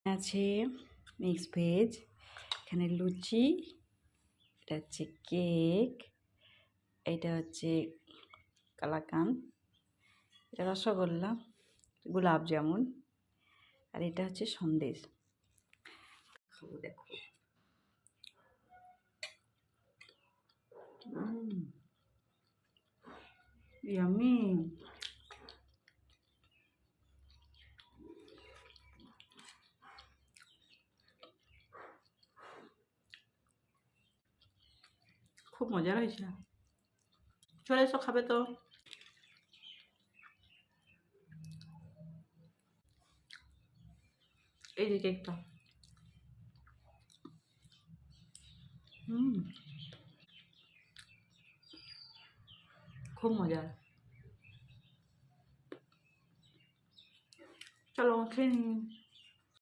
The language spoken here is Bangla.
আছে মিক্স ভেজ, এখানে লুচি, এটা হচ্ছে কেক, এটা হচ্ছে কালাকাঁদ, এটা রসগোল্লা, গোলাপ জামুন, আর এটা হচ্ছে সন্দেশ। খাবো দেখো। ইয়ামি। খুব মজা হয়েছে। চলে এসো, খাবে তো। এই যে কেকটা। খুব মজা। চলো খেয়ে নিই।